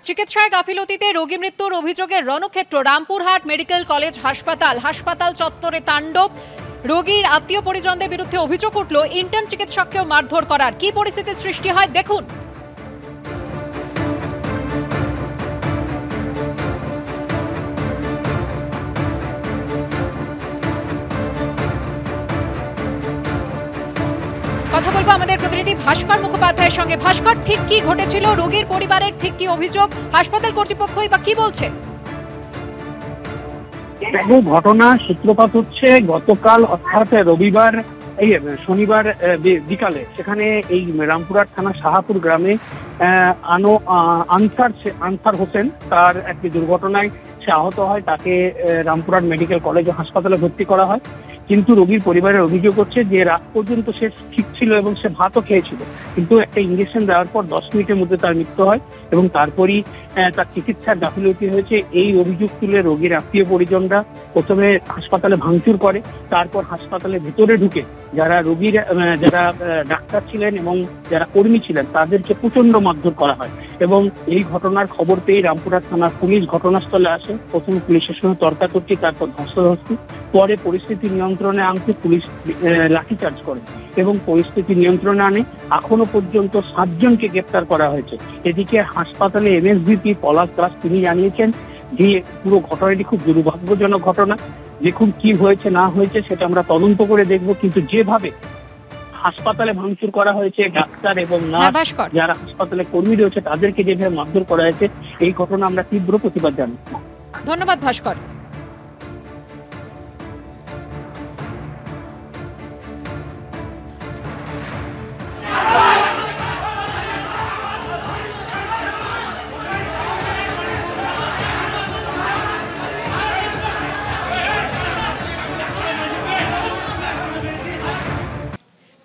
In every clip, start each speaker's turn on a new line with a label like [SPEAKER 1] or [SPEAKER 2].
[SPEAKER 1] চিকিৎসায় গাফিলতিতে রোগী মৃত্যুর অভিযোগে রণক্ষেত্র রামপুরহাট মেডিকেল কলেজ হাসপাতাল চত্বরে তাণ্ডব। রোগীর আত্মীয় পরিজনদের বিরুদ্ধে অভিযোগ উঠল ইন্টার্ন চিকিৎসককেও মারধর করার। কি পরিস্থিতির সৃষ্টি হয় দেখুন। কথা বলবো আমাদের প্রতিনিধি ভাস্কর মুখোপাধ্যায়ের সঙ্গে। ভাস্কর, ঠিক কি ঘটেছিল? রোগীর পরিবারের ঠিক কি অভিযোগ? হাসপাতাল কর্তৃপক্ষই বা কি বলছে?
[SPEAKER 2] ঘটনা সূত্রপাত হচ্ছে গতকাল অর্থাৎ রবিবার শনিবার বিকালে সেখানে এই রামপুরহাট থানা শাহাপুর গ্রামে আনসার হোসেন তার একটি দুর্ঘটনায় সে আহত হয়। তাকে রামপুরহাট মেডিকেল কলেজ ও হাসপাতালে ভর্তি করা হয়। কিন্তু রোগীর পরিবারের অভিযোগ হচ্ছে যে রাত পর্যন্ত সে ঠিক ছিল এবং সে ভাতও খেয়েছিল, কিন্তু একটা ইঞ্জেকশন দেওয়ার পর 10 মিনিটের মধ্যে তার মৃত্যু হয় এবং তারপরই তার চিকিৎসার গাফিলতি হয়েছে। এই অভিযোগ তুলে রোগীর আত্মীয় পরিজনরা প্রথমে হাসপাতালে ভাঙচুর করে, তারপর হাসপাতালের ভিতরে ঢুকে যারা ডাক্তার ছিলেন এবং যারা কর্মী ছিলেন তাদেরকে প্রচন্ড মারধর করা হয়। এবং এই ঘটনার খবর পেয়ে রামপুরহাট থানার পুলিশ ঘটনাস্থলে আসে। প্রথমে পুলিশের সঙ্গে তর্কাতর্কি, তারপর ধস্তাধস্তি, পরে পরিস্থিতি নিয়ন্ত্রণে আনতে পুলিশ লাঠিচার্জ করে এবং পরিস্থিতি নিয়ন্ত্রণে আনে। এখনো পর্যন্ত 7 জনকে গ্রেপ্তার করা হয়েছে। এদিকে হাসপাতালে এমএসভিপি পলাশ দাস তিনি জানিয়েছেন যে পুরো ঘটনাটি খুব দুর্ভাগ্যজনক ঘটনা। দেখুন কি হয়েছে না হয়েছে সেটা আমরা তদন্ত করে দেখব, কিন্তু যেভাবে হাসপাতালে ভাঙচুর করা হয়েছে, ডাক্তার এবং নার্স যারা হাসপাতালে কর্মী রয়েছে তাদেরকে যেভাবে মারধর করা হয়েছে, এই ঘটনা আমরা তীব্র প্রতিবাদ জানাই।
[SPEAKER 1] ধন্যবাদ ভাস্কর।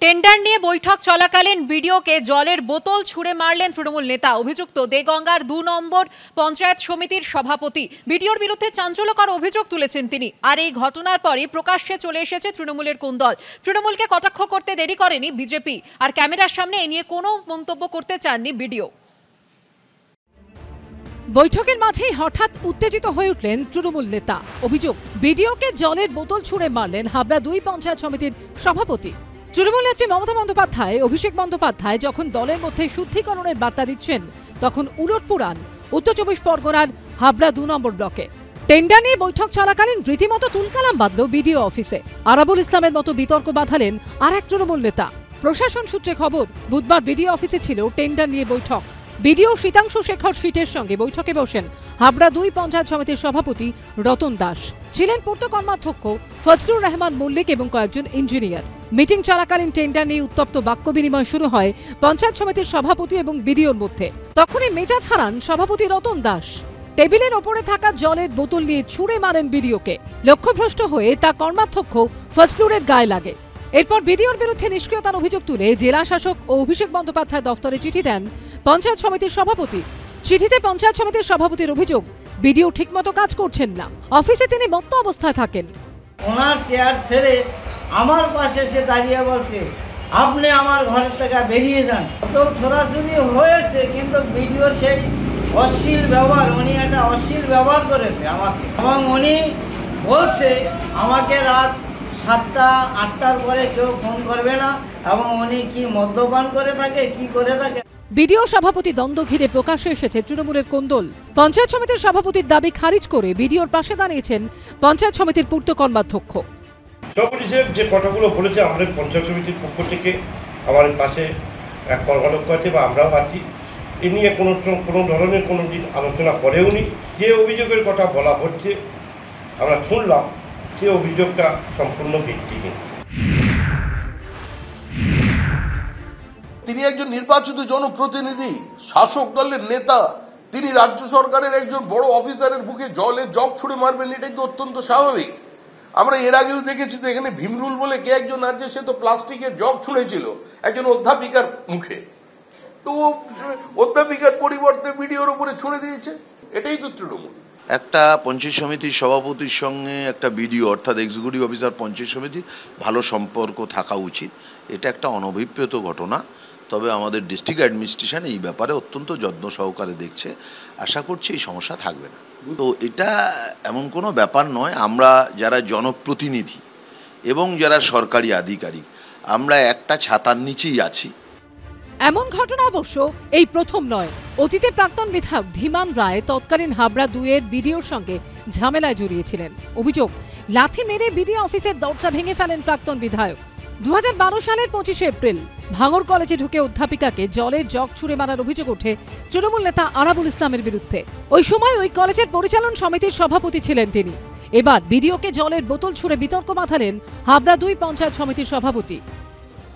[SPEAKER 1] টেন্ডার নিয়ে বৈঠক চলাকালীন বিডিওকে জলের বোতল ছুঁড়ে মারলেন তৃণমূল নেতা। অভিযুক্ত দেগঙ্গার 2 নম্বর পঞ্চায়েত সমিতির সভাপতি। বিডিওর বিরুদ্ধে চাঞ্চল্যকর অভিযোগ তুলেছেন তিনি। আর এই ঘটনার পরই প্রকাশ্যে চলে এসেছে তৃণমূলের কুন্দল। তৃণমূলকে কটাক্ষ করতে দেরি করেনি বিজেপি, আর ক্যামেরার সামনে এ নিয়ে কোনো মন্তব্য করতে চাননি বিডিও।
[SPEAKER 3] বৈঠকের মাঝেই হঠাৎ উত্তেজিত হয়ে উঠলেন তৃণমূল নেতা। অভিযোগ, বিডিওকে জলের বোতল ছুঁড়ে মারলেন হাবড়া 2 পঞ্চায়েত সমিতির সভাপতি। তৃণমূল নেত্রী মমতা বন্দ্যোপাধ্যায়, অভিষেক বন্দ্যোপাধ্যায় যখন দলের মধ্যে শুদ্ধিকরণের বার্তা দিচ্ছেন, তখন উলটপুরান উত্তর 24 পরগনার হাবড়া 2 নম্বর ব্লকে। টেন্ডার নিয়ে বৈঠক চলাকালীন রীতিমতো তুলকালাম বাঁধল বিডিও অফিসে। আরাবুল ইসলামের মতো বিতর্ক বাঁধালেন আর এক তৃণমূল নেতা। প্রশাসন সূত্রে খবর, বুধবার বিডিও অফিসে ছিল টেন্ডার নিয়ে বৈঠক। বিডিও শীতাংশু শেখর শীটের সঙ্গে বৈঠকে বসেন হাবড়া 2 পঞ্চায়েত সমিতির সভাপতি রতন দাস। ছিলেন পূর্ত কর্মাধ্যক্ষ ফজলুর রহমান মল্লিক এবং কয়েকজন ইঞ্জিনিয়ার। মিটিং চলাকালীন টেন্ডার নিয়ে উত্তপ্ত বাক্য বিনিময় শুরু হয় পঞ্চায়েত সমিতির সভাপতি এবং বিডিওর মধ্যে। তখনই মেজাজ হারান সভাপতি রতন দাস। টেবিলের ওপরে থাকা জলের বোতল নিয়ে ছুঁড়ে মারেন বিডিওকে। লক্ষ্যভ্রষ্ট হয়ে তা কর্মাধ্যক্ষ ফজলুরের গায়ে লাগে। এরপর বিডিওর বিরুদ্ধে নিষ্ক্রিয়তার অভিযোগ তুলে জেলা শাসক ও অভিষেক বন্দ্যোপাধ্যায় দফতরে চিঠি দেন পঞ্চায়েত সমিতির সভাপতি। চিঠিতে পঞ্চায়েত সমিতির সভাপতির অভিযোগ, বিডিও ঠিকমতো কাজ করছেন না। অফিসে তিনি মত্ত অবস্থায় থাকেন।
[SPEAKER 4] ওনার চেয়ার ছেড়ে আমার পাশে এসে দাঁড়িয়ে বলছে, আপনি আমার ঘরের থেকে বেরিয়ে যান। তো ছোড়াছুড়ি হয়েছে, কিন্তু বিডিওর সেই অশ্লীল ব্যবহার, উনি একটা অশ্লীল ব্যবহার করেছে আমাকে। এবং উনি বলছে আমাকে রাত 7টা 8টার পরে কেউ ফোন করবে না, এবং উনি কি মদ্যপান করে থাকে, কি করে থাকে।
[SPEAKER 3] বিডিও সভাপতি দ্বন্দ্ব ঘিরে প্রকাশ্যে এসেছে তৃণমূলের কোন্দল। পঞ্চায়েত সমিতির সভাপতির দাবি খারিজ করে বিডিওর পাশে দাঁড়িয়েছেন পঞ্চায়েত সমিতির পূর্ত কর্মাধ্যক্ষ।
[SPEAKER 5] সভাপতি সাহেব যে কথাগুলো বলেছে, আমাদের পঞ্চায়েত সমিতির পক্ষ থেকে আমাদের পাশে এক কর্মাধ্যক্ষ আছে বা আমরাও আছি, এ নিয়ে কোনো ধরনের কোনো দিন আলোচনা করেও নি। যে অভিযোগের কথা বলা হচ্ছে আমরা শুনলাম, সে অভিযোগটা সম্পূর্ণ ভিত্তিহীন।
[SPEAKER 6] তিনি একজন নির্বাচিত জনপ্রতিনিধি, শাসক দলের নেতা। তিনি রাজ্য সরকারের একজন বড় অফিসারের বুকে জলের জগ ছুড়ে মারবেন, এটাই তো অত্যন্ত স্বাভাবিক। আমরা এর আগেও দেখেছি তো, এখানে ভীমরুল বলে কে একজন আছে, সে তো প্লাস্টিকের জগ ছুঁড়েছিল একজন অধ্যাপিকার মুখে। তো অধ্যাপিকার পরিবর্তে বিডিওর উপরে ছুঁড়ে দিয়েছে, এটাই তো তৃণমূল।
[SPEAKER 7] একটা পঞ্চায়েত সমিতির সভাপতির সঙ্গে একটা বিডিও অর্থাৎ এক্সিকিউটিভ অফিসার পঞ্চায়েত সমিতি ভালো সম্পর্ক থাকা উচিত। এটা একটা অনভিপ্রেত ঘটনা। তবে আমাদের ডিস্ট্রিক্ট অ্যাডমিনিস্ট্রেশন এই ব্যাপারে অত্যন্ত যত্ন সহকারে দেখছে। আশা করছি এই সমস্যা থাকবে না। তো এটা এমন কোনো ব্যাপার নয়, আমরা যারা জনপ্রতিনিধি এবং যারা সরকারি আধিকারিক আমরা একটা ছাতার নিচেই আছি।
[SPEAKER 3] এমন ঘটনা অবশ্য এই প্রথম নয়। অতীতে প্রাক্তন বিধায়ক ধীমান রায় তৎকালীন হাবড়া 2-এর বিডিওর সঙ্গে ঝামেলায় জড়িয়েছিলেন। অভিযোগ, লাথি মেরে বিডিও অফিসের দরজা ভেঙে ফেলেন প্রাক্তন বিধায়ক। 2012 সালের 25 এপ্রিল ভাঙর কলেজে ঢুকে অধ্যাপিকাকে জলের জগ ছুঁড়ে মারার অভিযোগ ওঠে তৃণমূল নেতা আরাবুল ইসলামের বিরুদ্ধে। ওই সময় ওই কলেজের পরিচালন সমিতির সভাপতি ছিলেন তিনি। এবার বিডিওকে জলের বোতল ছুঁড়ে বিতর্ক বাঁধালেন হাবড়া 2 পঞ্চায়েত সমিতির সভাপতি।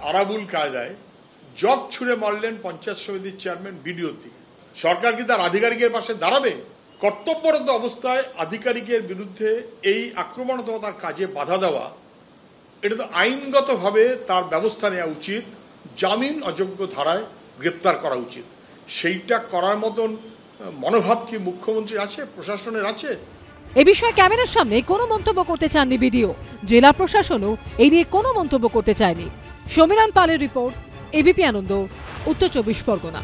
[SPEAKER 8] আরাবুল কায়দায় জগ ছুঁড়ে মারলেন পঞ্চায়েত সমিতির চেয়ারম্যান বিডিওর দিকে। সরকার কি তার আধিকারিকের পাশে দাঁড়াবে? কর্তব্যরত অবস্থায় আধিকারিকের বিরুদ্ধে এই আক্রমণাত্মকতার কাজে বাধা দেওয়া, এটা তো আইনগতভাবে তার ব্যবস্থা নেওয়া উচিত, জামিন অযোগ্য ধারায় গ্রেপ্তার করা উচিত। সেইটা করার মতন মনোভাব কি মুখ্যমন্ত্রীর আছে, প্রশাসনের আছে?
[SPEAKER 3] এ বিষয়ে ক্যামেরার সামনে কোনো মন্তব্য করতে চাননি বিডিও। জেলা প্রশাসনও এই নিয়ে কোনো মন্তব্য করতে চায়নি। সমীরণ পালের রিপোর্ট, এবিপি আনন্দ, উত্তর 24 পরগনা।